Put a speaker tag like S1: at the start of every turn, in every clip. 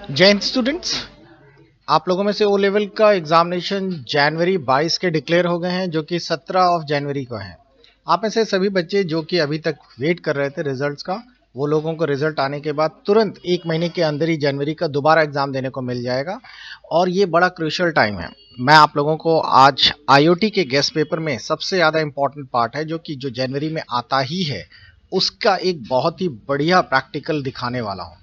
S1: जय हिंद स्टूडेंट्स। आप लोगों में से ओ लेवल का एग्जामिनेशन जनवरी 22 के डिक्लेयर हो गए हैं, जो कि 17 ऑफ जनवरी को है। आप में से सभी बच्चे जो कि अभी तक वेट कर रहे थे रिजल्ट्स का, वो लोगों को रिजल्ट आने के बाद तुरंत 1 महीने के अंदर ही जनवरी का दोबारा एग्जाम देने को मिल जाएगा। और ये बड़ा क्रूशियल टाइम है। मैं आप लोगों को आज आईओटी के गेस्ट पेपर में सबसे ज़्यादा इंपॉर्टेंट पार्ट है, जो जनवरी में आता ही है, उसका एक बहुत ही बढ़िया प्रैक्टिकल दिखाने वाला हूँ।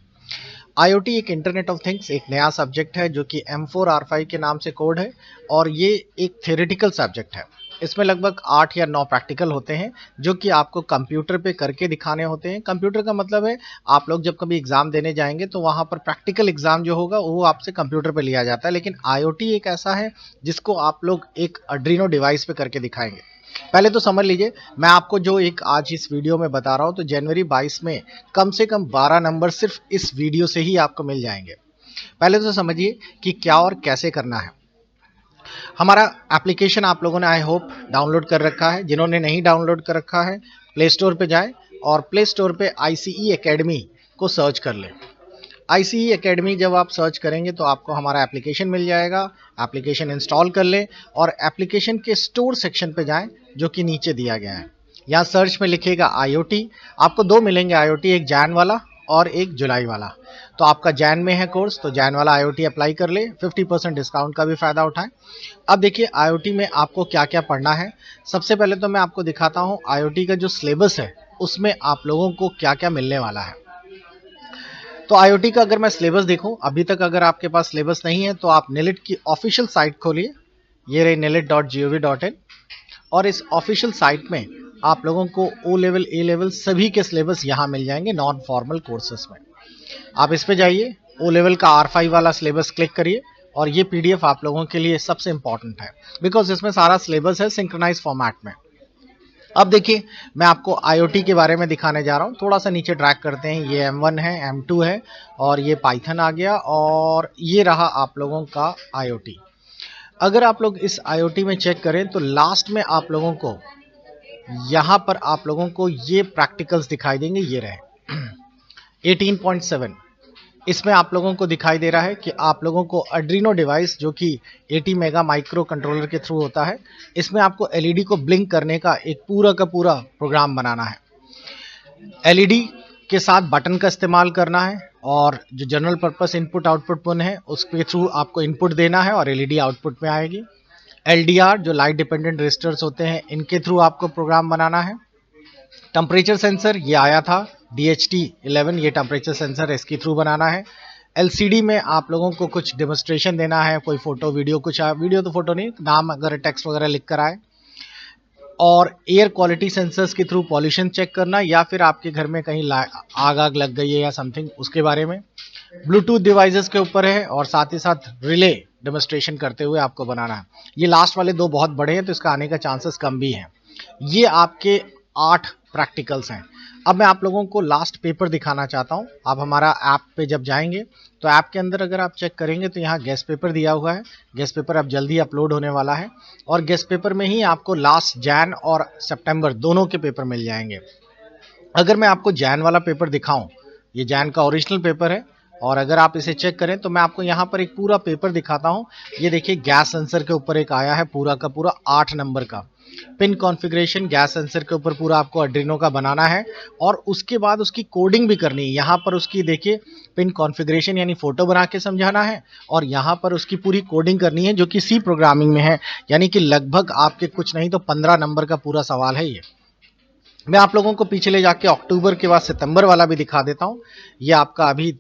S1: IoT एक इंटरनेट ऑफ थिंग्स एक नया सब्जेक्ट है, जो कि M4R5 के नाम से कोड है। और ये एक थ्योरेटिकल सब्जेक्ट है। इसमें लगभग 8 या 9 प्रैक्टिकल होते हैं, जो कि आपको कंप्यूटर पे करके दिखाने होते हैं। कंप्यूटर का मतलब है, आप लोग जब कभी एग्जाम देने जाएंगे तो वहाँ पर प्रैक्टिकल एग्जाम जो होगा वो आपसे कंप्यूटर पे लिया जाता है, लेकिन IoT एक ऐसा है जिसको आप लोग एक आर्डिनो डिवाइस पे करके दिखाएंगे। पहले तो समझ लीजिए, मैं आपको जो एक आज इस वीडियो में बता रहा हूं, तो जनवरी 22 में कम से कम 12 नंबर सिर्फ इस वीडियो से ही आपको मिल जाएंगे। पहले तो समझिए कि क्या और कैसे करना है। हमारा एप्लीकेशन आप लोगों ने आई होप डाउनलोड कर रखा है। जिन्होंने नहीं डाउनलोड कर रखा है, प्ले स्टोर पे जाए और प्ले स्टोर पे ICE एकेडमी को सर्च कर लें। ICE एकेडमी जब आप सर्च करेंगे तो आपको हमारा एप्लीकेशन मिल जाएगा। एप्लीकेशन इंस्टॉल कर लें और एप्लीकेशन के स्टोर सेक्शन पे जाएं, जो कि नीचे दिया गया है। यहाँ सर्च में लिखिएगा IoT। आपको दो मिलेंगे IoT, एक जैन वाला और एक जुलाई वाला। तो आपका जैन में है कोर्स, तो जैन वाला IoT अप्लाई कर ले, 50% डिस्काउंट का भी फ़ायदा उठाएं। अब देखिए IoT में आपको क्या क्या पढ़ना है। सबसे पहले तो मैं आपको दिखाता हूँ IoT का जो सिलेबस है, उसमें आप लोगों को क्या क्या मिलने वाला है। तो IoT का अगर मैं सिलेबस देखूं, अभी तक अगर आपके पास सिलेबस नहीं है तो आप नेलिट की ऑफिशियल साइट खोलिए। ये रही nelit.gov.in। और इस ऑफिशियल साइट में आप लोगों को ओ लेवल ए लेवल सभी के सिलेबस यहाँ मिल जाएंगे नॉन फॉर्मल कोर्सेज में। आप इस पे जाइए, ओ लेवल का R5 वाला सिलेबस क्लिक करिए और ये PDF आप लोगों के लिए सबसे इंपॉर्टेंट है, बिकॉज इसमें सारा सिलेबस है सिंक्रोनाइज फॉर्मेट में। अब देखिए, मैं आपको IoT के बारे में दिखाने जा रहा हूँ। थोड़ा सा नीचे ड्रैग करते हैं, ये M1 है, M2 है और ये पाइथन आ गया और ये रहा आप लोगों का IoT। अगर आप लोग इस IoT में चेक करें तो लास्ट में आप लोगों को यहाँ पर आप लोगों को ये प्रैक्टिकल्स दिखाई देंगे। ये रहे 18.7। इसमें आप लोगों को दिखाई दे रहा है कि आप लोगों को आर्डिनो डिवाइस, जो कि 80 मेगा माइक्रो कंट्रोलर के थ्रू होता है, इसमें आपको LED को ब्लिंक करने का एक पूरा का पूरा प्रोग्राम बनाना है। LED के साथ बटन का इस्तेमाल करना है और जो general purpose input output pin है उसके थ्रू आपको इनपुट देना है और LED आउटपुट में आएगी। LDR जो लाइट डिपेंडेंट रजिस्टर्स होते हैं, इनके थ्रू आपको प्रोग्राम बनाना है। टेम्परेचर सेंसर ये आया था, DHT11, ये टेम्परेचर सेंसर इसके थ्रू बनाना है। LCD में आप लोगों को कुछ डेमोन्स्ट्रेशन देना है, कोई फोटो वीडियो, कुछ वीडियो तो फोटो नहीं, नाम अगर टेक्स्ट वगैरह लिख कर आए। और एयर क्वालिटी सेंसर्स के थ्रू पॉल्यूशन चेक करना, या फिर आपके घर में कहीं आग लग गई है या समथिंग, उसके बारे में। ब्लूटूथ डिवाइसेस के ऊपर है और साथ ही साथ रिले डेमोन्स्ट्रेशन करते हुए आपको बनाना है। ये लास्ट वाले दो बहुत बड़े हैं तो इसका आने का चांसेस कम भी हैं। ये आपके 8 प्रैक्टिकल्स हैं। अब मैं आप लोगों को लास्ट पेपर दिखाना चाहता हूँ। आप हमारा ऐप पे जब जाएंगे तो ऐप के अंदर अगर आप चेक करेंगे तो यहाँ गेस्ट पेपर दिया हुआ है। गेस्ट पेपर अब जल्दी अपलोड होने वाला है और गेस्ट पेपर में ही आपको लास्ट जैन और सितंबर दोनों के पेपर मिल जाएंगे। अगर मैं आपको जैन वाला पेपर दिखाऊं, ये जैन का ओरिजिनल पेपर है और अगर आप इसे चेक करें तो मैं आपको यहाँ पर एक पूरा पेपर दिखाता हूँ। ये देखिए, गैस सेंसर के ऊपर एक आया है पूरा का पूरा 8 नंबर का पिन कॉन्फ़िगरेशन। गैस सेंसर के ऊपर पूरा आपको आर्डिनो का बनाना है और उसके बाद उसकी कोडिंग भी करनी है। यहाँ पर उसकी देखिए पिन कॉन्फ़िगरेशन यानी फोटो बना के समझाना है और यहाँ पर उसकी पूरी कोडिंग करनी है, जो कि C प्रोग्रामिंग में है। यानी कि लगभग आपके कुछ नहीं तो 15 नंबर का पूरा सवाल है ये। मैं आप लोगों को पीछे ले जाके अक्टूबर के बाद सितंबर वाला भी दिखा देता हूँ। ये आपका अभी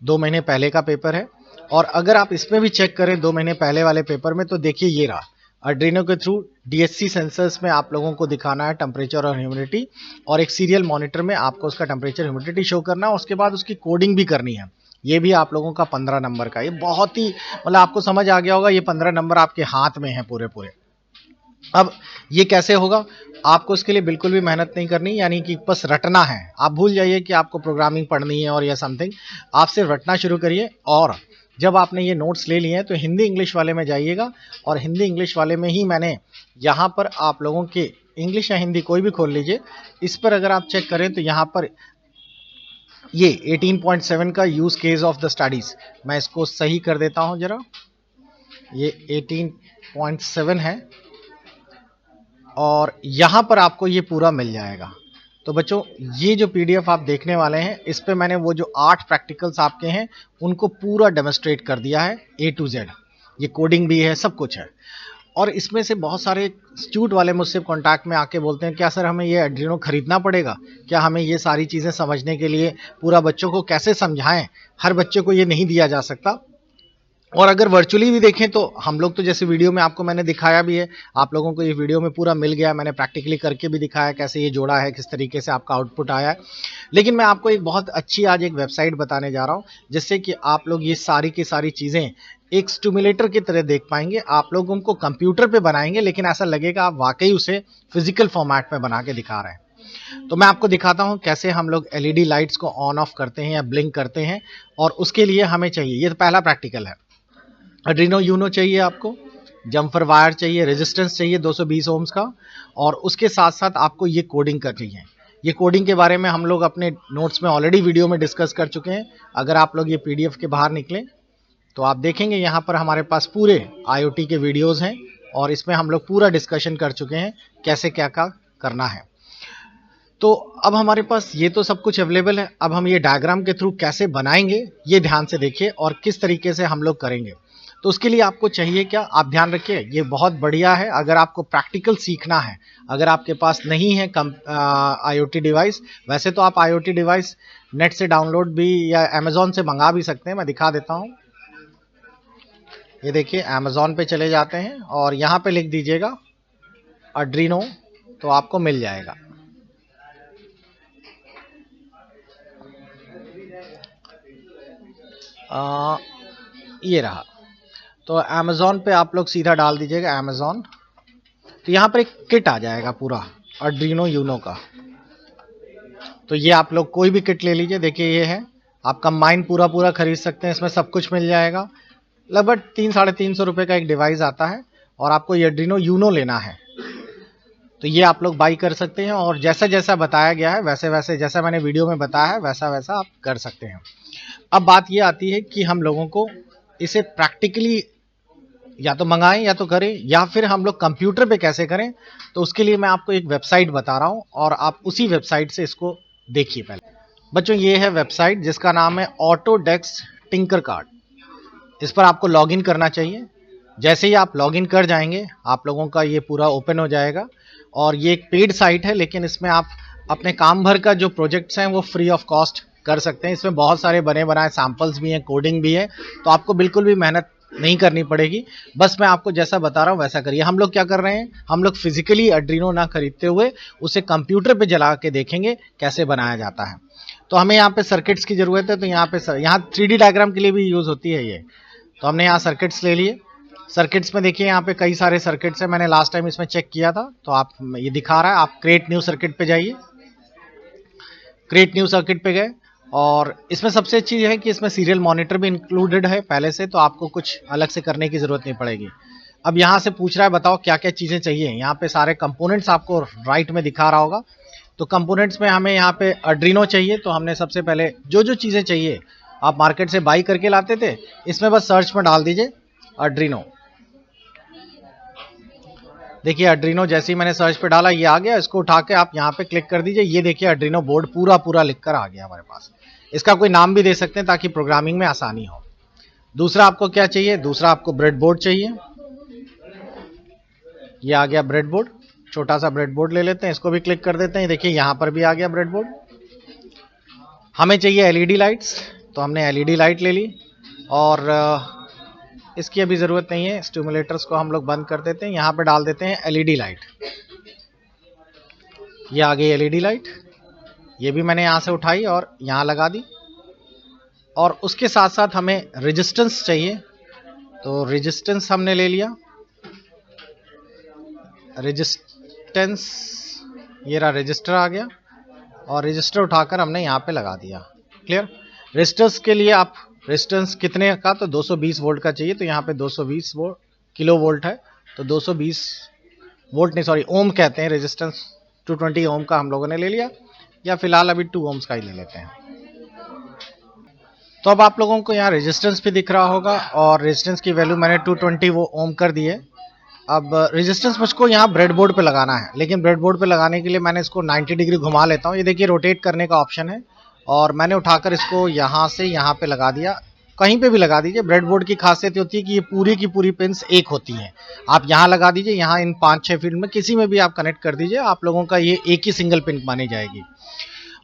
S1: 2 महीने पहले का पेपर है और अगर आप इसमें भी चेक करें 2 महीने पहले वाले पेपर में, तो देखिए ये रहा आर्डिनो के थ्रू DHC सेंसर्स में आप लोगों को दिखाना है टेम्परेचर और ह्यूमिडिटी, और एक सीरियल मॉनिटर में आपको उसका टेम्परेचर ह्यूमिडिटी शो करना है। उसके बाद उसकी कोडिंग भी करनी है। ये भी आप लोगों का 15 नंबर का। ये बहुत ही मतलब आपको समझ आ गया होगा, ये 15 नंबर आपके हाथ में है पूरे पूरे। अब ये कैसे होगा, आपको इसके लिए बिल्कुल भी मेहनत नहीं करनी, यानी कि बस रटना है। आप भूल जाइए कि आपको प्रोग्रामिंग पढ़नी है और या समथिंग, आप सिर्फ रटना शुरू करिए। और जब आपने ये नोट्स ले लिए हैं तो हिंदी इंग्लिश वाले में जाइएगा और हिंदी इंग्लिश वाले में ही मैंने यहाँ पर आप लोगों के इंग्लिश या हिंदी कोई भी खोल लीजिए, इस पर अगर आप चेक करें तो यहाँ पर ये 18.7 का use case of the studies, मैं इसको सही कर देता हूं जरा, ये 18.7 है और यहां पर आपको ये पूरा मिल जाएगा। तो बच्चों ये जो पीडीएफ आप देखने वाले हैं, इस पे मैंने वो जो 8 प्रैक्टिकल्स आपके हैं उनको पूरा डेमोस्ट्रेट कर दिया है A to Z। ये कोडिंग भी है, सब कुछ है। और इसमें से बहुत सारे इंस्टीट्यूट वाले मुझसे कांटेक्ट में आके बोलते हैं क्या सर हमें ये एड्रीनो खरीदना पड़ेगा, क्या हमें ये सारी चीज़ें समझने के लिए पूरा बच्चों को कैसे समझाएं, हर बच्चे को ये नहीं दिया जा सकता। और अगर वर्चुअली भी देखें तो हम लोग तो जैसे वीडियो में आपको मैंने दिखाया भी है, आप लोगों को ये वीडियो में पूरा मिल गया, मैंने प्रैक्टिकली करके भी दिखाया कैसे ये जोड़ा है, किस तरीके से आपका आउटपुट आया है। लेकिन मैं आपको एक बहुत अच्छी आज एक वेबसाइट बताने जा रहा हूँ जिससे कि आप लोग ये सारी की सारी चीज़ें एक स्टिमुलेटर की तरह देख पाएंगे। आप लोग उनको कंप्यूटर पे बनाएंगे लेकिन ऐसा लगेगा आप वाकई उसे फिजिकल फॉर्मेट में बना के दिखा रहे हैं। तो मैं आपको दिखाता हूं कैसे हम लोग एलईडी लाइट्स को ऑन ऑफ करते हैं या ब्लिंक करते हैं। और उसके लिए हमें चाहिए, ये तो पहला प्रैक्टिकल है, आर्डिनो यूनो चाहिए आपको, जम्पर वायर चाहिए, रेजिस्टेंस चाहिए 220 ओम्स का, और उसके साथ साथ आपको ये कोडिंग करनी है। ये कोडिंग के बारे में हम लोग अपने नोट्स में ऑलरेडी वीडियो में डिस्कस कर चुके हैं। अगर आप लोग ये पीडीएफ के बाहर निकलें तो आप देखेंगे यहाँ पर हमारे पास पूरे IoT के वीडियोस हैं और इसमें हम लोग पूरा डिस्कशन कर चुके हैं कैसे क्या क्या करना है। तो अब हमारे पास ये तो सब कुछ अवेलेबल है, अब हम ये डायग्राम के थ्रू कैसे बनाएंगे ये ध्यान से देखिए और किस तरीके से हम लोग करेंगे। तो उसके लिए आपको चाहिए क्या, आप ध्यान रखिए, ये बहुत बढ़िया है अगर आपको प्रैक्टिकल सीखना है। अगर आपके पास नहीं है IoT डिवाइस, वैसे तो आप IoT डिवाइस नेट से डाउनलोड भी या अमेजोन से मंगा भी सकते हैं, मैं दिखा देता हूँ। ये देखिए अमेजोन पे चले जाते हैं और यहाँ पे लिख दीजिएगा आर्डिनो, तो आपको मिल जाएगा। ये रहा, तो अमेजोन पे आप लोग सीधा डाल दीजिएगा अमेजोन, तो यहाँ पर एक किट आ जाएगा पूरा आर्डिनो यूनो का। तो ये आप लोग कोई भी किट ले लीजिए, देखिए ये है, आप कंबाइन पूरा खरीद सकते हैं, इसमें सब कुछ मिल जाएगा। लगभग 300-350 रुपये का एक डिवाइस आता है और आपको ये आर्डिनो यूनो लेना है, तो ये आप लोग बाई कर सकते हैं। और जैसा जैसा बताया गया है वैसे वैसे, जैसा मैंने वीडियो में बताया है वैसा वैसा आप कर सकते हैं। अब बात ये आती है कि हम लोगों को इसे प्रैक्टिकली या तो मंगाएं या तो करें, या फिर हम लोग कंप्यूटर पे कैसे करें। तो उसके लिए मैं आपको एक वेबसाइट बता रहा हूं और आप उसी वेबसाइट से इसको देखिए। पहले बच्चों ये है वेबसाइट जिसका नाम है ऑटोडेस्क टिंकरकार्ड, इस पर आपको लॉगिन करना चाहिए। जैसे ही आप लॉगिन कर जाएंगे आप लोगों का ये पूरा ओपन हो जाएगा और ये एक पेड साइट है, लेकिन इसमें आप अपने काम भर का जो प्रोजेक्ट्स हैं वो फ्री ऑफ कॉस्ट कर सकते हैं। इसमें बहुत सारे बने बनाए सैम्पल्स भी हैं, कोडिंग भी है, तो आपको बिल्कुल भी मेहनत नहीं करनी पड़ेगी। बस मैं आपको जैसा बता रहा हूँ वैसा करिए। हम लोग क्या कर रहे हैं, हम लोग फिजिकली आर्डिनो ना खरीदते हुए उसे कंप्यूटर पे जला के देखेंगे कैसे बनाया जाता है। तो हमें यहाँ पे सर्किट्स की जरूरत है, तो यहाँ पे यहाँ 3D डायग्राम के लिए भी यूज होती है ये। तो हमने यहाँ सर्किट्स ले लिए। सर्किट्स में देखिए यहाँ पे कई सारे सर्किट्स हैं, मैंने लास्ट टाइम इसमें चेक किया था, तो आप ये दिखा रहा है, आप क्रिएट न्यू सर्किट पे जाइए। क्रिएट न्यू सर्किट पे गए और इसमें सबसे अच्छी चीज़ है कि इसमें सीरियल मॉनिटर भी इंक्लूडेड है पहले से, तो आपको कुछ अलग से करने की ज़रूरत नहीं पड़ेगी। अब यहाँ से पूछ रहा है बताओ क्या क्या चीज़ें चाहिए, यहाँ पे सारे कंपोनेंट्स आपको राइट में दिखा रहा होगा। तो कंपोनेंट्स में हमें यहाँ पे आर्डिनो चाहिए, तो हमने सबसे पहले जो जो चीज़ें चाहिए आप मार्केट से बाई करके लाते थे, इसमें बस सर्च में डाल दीजिए आर्डिनो। देखिए आर्डिनो जैसे ही मैंने सर्च पे डाला ये आ गया, इसको उठा के आप यहाँ पे क्लिक कर दीजिए। ये देखिए आर्डिनो बोर्ड पूरा लिखकर आ गया हमारे पास। इसका कोई नाम भी दे सकते हैं ताकि प्रोग्रामिंग में आसानी हो। दूसरा आपको क्या चाहिए, दूसरा आपको ब्रेड बोर्ड चाहिए। ये आ गया ब्रेड बोर्ड, छोटा सा ब्रेड बोर्ड ले लेते हैं, इसको भी क्लिक कर देते हैं। देखिए यहाँ पर भी आ गया ब्रेड बोर्ड। हमें चाहिए एलईडी लाइट्स, तो हमने एलईडी लाइट ले ली और इसकी अभी ज़रूरत नहीं है, स्टिमुलेटर्स को हम लोग बंद कर देते हैं। यहाँ पे डाल देते हैं एलईडी लाइट। ये आ गई एलईडी लाइट, ये भी मैंने यहाँ से उठाई और यहाँ लगा दी। और उसके साथ साथ हमें रेजिस्टेंस चाहिए, तो रेजिस्टेंस हमने ले लिया। रेजिस्टेंस, ये रहा रजिस्टर आ गया और रजिस्टर उठाकर हमने यहाँ पे लगा दिया। क्लियर। रेजिस्टर्स के लिए आप रेजिस्टेंस कितने का, तो 220 वोल्ट का चाहिए, तो यहाँ पे 220 वोल्ट किलो वोल्ट है, तो 220 वोल्ट नहीं सॉरी ओम कहते हैं, रेजिस्टेंस 220 ओम का हम लोगों ने ले लिया, या फिलहाल अभी 2 ओम्स का ही ले लेते हैं। तो अब आप लोगों को यहाँ रेजिस्टेंस भी दिख रहा होगा और रेजिस्टेंस की वैल्यू मैंने 220 वो ओम कर दी है। अब रेजिस्टेंस मुझको यहाँ ब्रेडबोर्ड पे लगाना है, लेकिन ब्रेडबोर्ड पे लगाने के लिए मैंने इसको 90 डिग्री घुमा लेता हूँ। ये देखिए रोटेट करने का ऑप्शन है और मैंने उठाकर इसको यहाँ से यहाँ पे लगा दिया। कहीं पे भी लगा दीजिए, ब्रेडबोर्ड की खासियत होती है कि ये पूरी की पूरी पिन्स एक होती हैं। आप यहाँ लगा दीजिए, यहाँ इन 5-6 फील्ड में किसी में भी आप कनेक्ट कर दीजिए, आप लोगों का ये एक ही सिंगल पिन मानी जाएगी।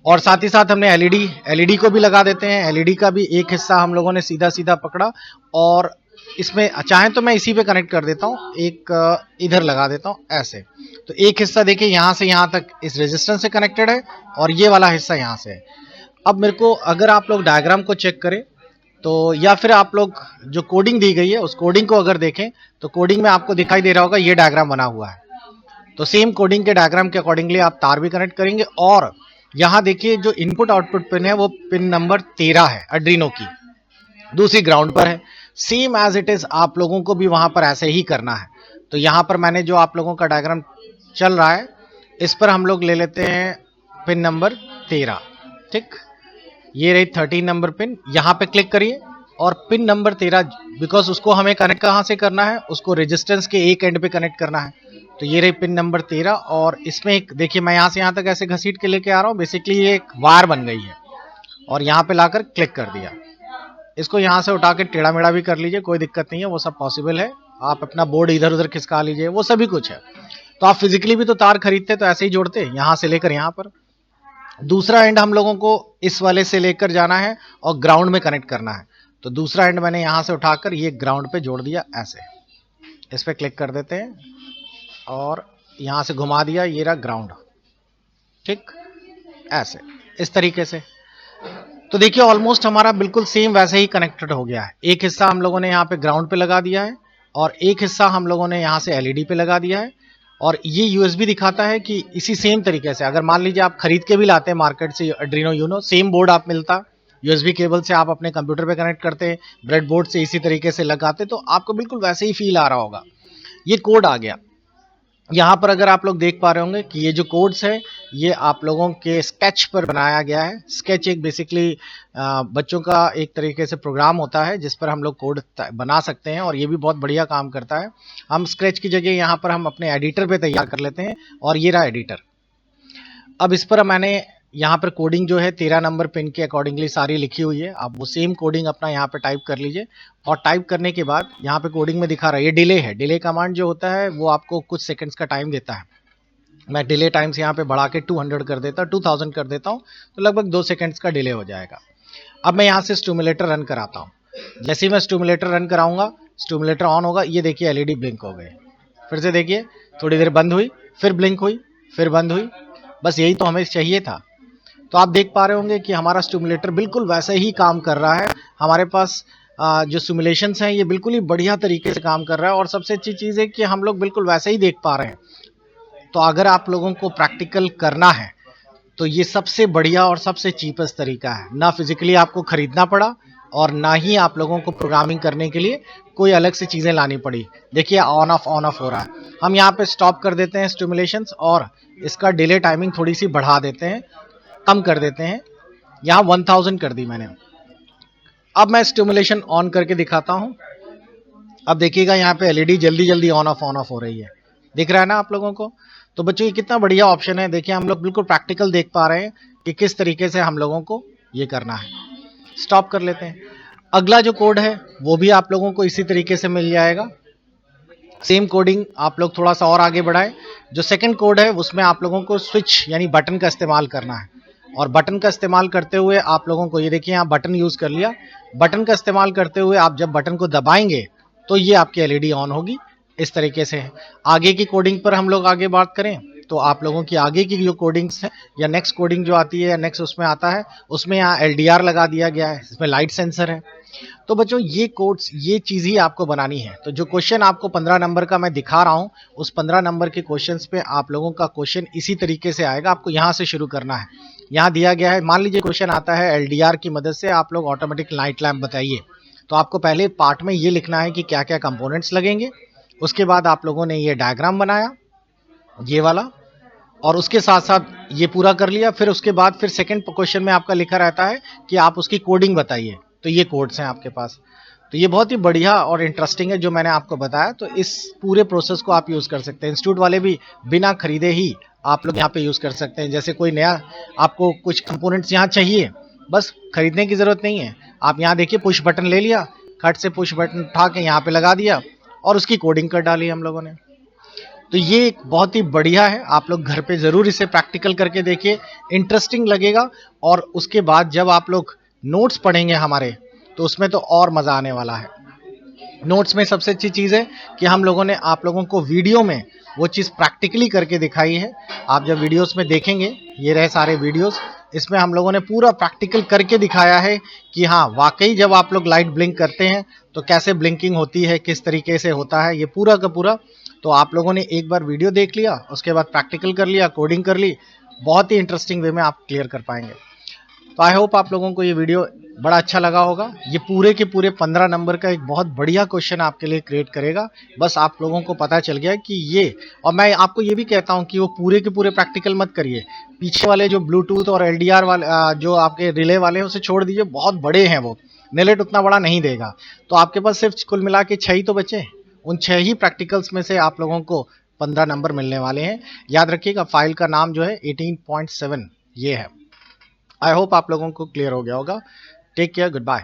S1: और साथ ही साथ हमने एलईडी को भी लगा देते हैं। एलईडी का भी एक हिस्सा हम लोगों ने सीधा सीधा पकड़ा और इसमें चाहें तो मैं इसी पे कनेक्ट कर देता हूँ, एक इधर लगा देता हूँ ऐसे। तो एक हिस्सा देखिए यहाँ से यहाँ तक इस रेजिस्टेंस से कनेक्टेड है और ये वाला हिस्सा यहाँ से है। अब मेरे को अगर आप लोग डायग्राम को चेक करें तो, या फिर आप लोग जो कोडिंग दी गई है उस कोडिंग को अगर देखें तो कोडिंग में आपको दिखाई दे रहा होगा ये डायग्राम बना हुआ है। तो सेम कोडिंग के डायग्राम के अकॉर्डिंगली आप तार भी कनेक्ट करेंगे। और यहाँ देखिए जो इनपुट आउटपुट पिन है वो पिन नंबर 13 है आर्डिनो की, दूसरी ग्राउंड पर है। सेम एज इट इज आप लोगों को भी वहां पर ऐसे ही करना है। तो यहाँ पर मैंने जो आप लोगों का डायग्राम चल रहा है इस पर हम लोग ले लेते हैं पिन नंबर 13। ठीक, ये रही 13 नंबर पिन। यहाँ पे क्लिक करिए और पिन नंबर 13, बिकॉज उसको हमें कनेक्ट कहाँ से करना है, उसको रेजिस्टेंस के एक एंड पे कनेक्ट करना है। तो ये रही पिन नंबर 13 और इसमें एक देखिए मैं यहाँ से यहाँ तक ऐसे घसीट के लेके आ रहा हूँ। बेसिकली ये एक वायर बन गई है और यहाँ पे लाकर क्लिक कर दिया। इसको यहाँ से उठा के टेढ़ा मेढ़ा भी कर लीजिए, कोई दिक्कत नहीं है, वो सब पॉसिबल है। आप अपना बोर्ड इधर उधर खिसका लीजिए, वो सभी कुछ है। तो आप फिजिकली भी तो तार खरीदते तो ऐसे ही जोड़ते, यहाँ से लेकर यहाँ पर। दूसरा एंड हम लोगों को इस वाले से लेकर जाना है और ग्राउंड में कनेक्ट करना है। तो दूसरा एंड मैंने यहाँ से उठाकर ये ग्राउंड पे जोड़ दिया ऐसे। इस पर क्लिक कर देते हैं और यहाँ से घुमा दिया, ये रहा ग्राउंड। ठीक, ऐसे इस तरीके से। तो देखिए ऑलमोस्ट हमारा बिल्कुल सेम वैसे ही कनेक्टेड हो गया है। एक हिस्सा हम लोगों ने यहाँ पे ग्राउंड पे लगा दिया है और एक हिस्सा हम लोगों ने यहाँ से एलईडी पे लगा दिया है। और ये यूएसबी दिखाता है कि इसी सेम तरीके से अगर मान लीजिए आप खरीद के भी लाते हैं मार्केट से आर्डिनो यूनो, सेम बोर्ड आप मिलता, यूएसबी केबल से आप अपने कंप्यूटर पे कनेक्ट करते, ब्रेडबोर्ड से इसी तरीके से लगाते, तो आपको बिल्कुल वैसे ही फील आ रहा होगा। ये कोड आ गया यहाँ पर। अगर आप लोग देख पा रहे होंगे कि ये जो कोड्स है ये आप लोगों के स्केच पर बनाया गया है। स्केच एक बेसिकली बच्चों का एक तरीके से प्रोग्राम होता है जिस पर हम लोग कोड बना सकते हैं और ये भी बहुत बढ़िया काम करता है। हम स्केच की जगह यहाँ पर हम अपने एडिटर पे तैयार कर लेते हैं और ये रहा एडिटर। अब इस पर मैंने यहाँ पर कोडिंग जो है 13 नंबर पिन के अकॉर्डिंगली सारी लिखी हुई है। आप वो सेम कोडिंग अपना यहाँ पे टाइप कर लीजिए और टाइप करने के बाद यहाँ पे कोडिंग में दिखा रहा है ये डिले है। डिले कमांड जो होता है वो आपको कुछ सेकंड्स का टाइम देता है। मैं डिले टाइम्स यहाँ पे बढ़ा के 200 कर देता हूँ, 2000 कर देता हूँ, तो लगभग 2 सेकंड्स का डिले हो जाएगा। अब मैं यहाँ से स्टिमुलेटर रन कराता हूँ। जैसे ही मैं स्टिमुलेटर रन कराऊंगा स्टिमुलेटर ऑन होगा। ये देखिए एलईडी ब्लिंक हो गई। फिर से देखिए थोड़ी देर बंद हुई, फिर ब्लिंक हुई, फिर बंद हुई। बस यही तो हमें चाहिए था। तो आप देख पा रहे होंगे कि हमारा स्टिमुलेटर बिल्कुल वैसे ही काम कर रहा है। हमारे पास जो सिमुलेशंस हैं ये बिल्कुल ही बढ़िया तरीके से काम कर रहा है और सबसे अच्छी चीज़ है कि हम लोग बिल्कुल वैसे ही देख पा रहे हैं। तो अगर आप लोगों को प्रैक्टिकल करना है तो ये सबसे बढ़िया और सबसे चीपेस्ट तरीका है। ना फिजिकली आपको खरीदना पड़ा और ना ही आप लोगों को प्रोग्रामिंग करने के लिए कोई अलग से चीज़ें लानी पड़ी। देखिए ऑन ऑफ हो रहा है। हम यहाँ पे स्टॉप कर देते हैं स्टिमुलेशंस और इसका डिले टाइमिंग थोड़ी सी बढ़ा देते हैं, कम कर देते हैं। यहाँ 1000 कर दी मैंने। अब मैं स्टिमुलेशन ऑन करके दिखाता हूँ। अब देखिएगा यहाँ पे एलईडी जल्दी जल्दी ऑन ऑफ हो रही है। दिख रहा है ना आप लोगों को? तो बच्चों ये कितना बढ़िया ऑप्शन है। देखिए हम लोग बिल्कुल प्रैक्टिकल देख पा रहे हैं कि किस तरीके से हम लोगों को ये करना है। स्टॉप कर लेते हैं। अगला जो कोड है वो भी आप लोगों को इसी तरीके से मिल जाएगा। सेम कोडिंग आप लोग थोड़ा सा और आगे बढ़ाएं। जो सेकंड कोड है उसमें आप लोगों को स्विच यानी बटन का इस्तेमाल करना है और बटन का इस्तेमाल करते हुए आप लोगों को ये देखिए यहाँ बटन यूज कर लिया। बटन का इस्तेमाल करते हुए आप जब बटन को दबाएंगे तो ये आपकी एलईडी ऑन होगी। इस तरीके से है। आगे की कोडिंग पर हम लोग आगे बात करें तो आप लोगों की आगे की जो कोडिंग्स है या नेक्स्ट कोडिंग जो आती है या नेक्स्ट उसमें आता है उसमें यहाँ एलडीआर लगा दिया गया है, इसमें लाइट सेंसर है। तो बच्चों ये कोड्स ये चीज़ ही आपको बनानी है। तो जो क्वेश्चन आपको 15 नंबर का मैं दिखा रहा हूँ उस 15 नंबर के क्वेश्चंस पे आप लोगों का क्वेश्चन इसी तरीके से आएगा। आपको यहाँ से शुरू करना है। यहाँ दिया गया है, मान लीजिए क्वेश्चन आता है एलडीआर की मदद से आप लोग ऑटोमेटिक लाइट लैम्प बताइए। तो आपको पहले पार्ट में ये लिखना है कि क्या क्या कंपोनेंट्स लगेंगे। उसके बाद आप लोगों ने ये डायग्राम बनाया ये वाला और उसके साथ साथ ये पूरा कर लिया। फिर उसके बाद फिर सेकंड क्वेश्चन में आपका लिखा रहता है कि आप उसकी कोडिंग बताइए। तो ये कोड्स हैं आपके पास। तो ये बहुत ही बढ़िया और इंटरेस्टिंग है जो मैंने आपको बताया। तो इस पूरे प्रोसेस को आप यूज़ कर सकते हैं। इंस्टीट्यूट वाले भी बिना खरीदे ही आप लोग यहाँ पे यूज़ कर सकते हैं। जैसे कोई नया आपको कुछ कंपोनेंट्स यहाँ चाहिए, बस खरीदने की ज़रूरत नहीं है। आप यहाँ देखिए, पुश बटन ले लिया, खट से पुश बटन उठा के यहाँ पे लगा दिया और उसकी कोडिंग कर डाली हम लोगों ने। तो ये एक बहुत ही बढ़िया है, आप लोग घर पे ज़रूर इसे प्रैक्टिकल करके देखिए, इंटरेस्टिंग लगेगा। और उसके बाद जब आप लोग नोट्स पढ़ेंगे हमारे, तो उसमें तो और मज़ा आने वाला है। नोट्स में सबसे अच्छी चीज़ है कि हम लोगों ने आप लोगों को वीडियो में वो चीज़ प्रैक्टिकली करके दिखाई है। आप जब वीडियोस में देखेंगे, ये रहे सारे वीडियोस, इसमें हम लोगों ने पूरा प्रैक्टिकल करके दिखाया है कि हाँ वाकई जब आप लोग लाइट ब्लिंक करते हैं तो कैसे ब्लिंकिंग होती है, किस तरीके से होता है, ये पूरा का पूरा। तो आप लोगों ने एक बार वीडियो देख लिया, उसके बाद प्रैक्टिकल कर लिया, कोडिंग कर ली, बहुत ही इंटरेस्टिंग वे में आप क्लियर कर पाएंगे। तो आई होप आप लोगों को ये वीडियो बड़ा अच्छा लगा होगा। ये पूरे के पूरे 15 नंबर का एक बहुत बढ़िया क्वेश्चन आपके लिए क्रिएट करेगा। बस आप लोगों को पता चल गया कि ये, और मैं आपको ये भी कहता हूँ कि वो पूरे के पूरे प्रैक्टिकल मत करिए। पीछे वाले जो ब्लूटूथ और एलडीआर वाले जो आपके रिले वाले हैं उसे छोड़ दीजिए, बहुत बड़े हैं वो, नेलेट उतना बड़ा नहीं देगा। तो आपके पास सिर्फ कुल मिला के 6 ही तो बचे। उन 6 ही प्रैक्टिकल्स में से आप लोगों को 15 नंबर मिलने वाले हैं। याद रखिएगा, फाइल का नाम जो है 18.7 ये है। आई होप आप लोगों को क्लियर हो गया होगा। Take care, good bye.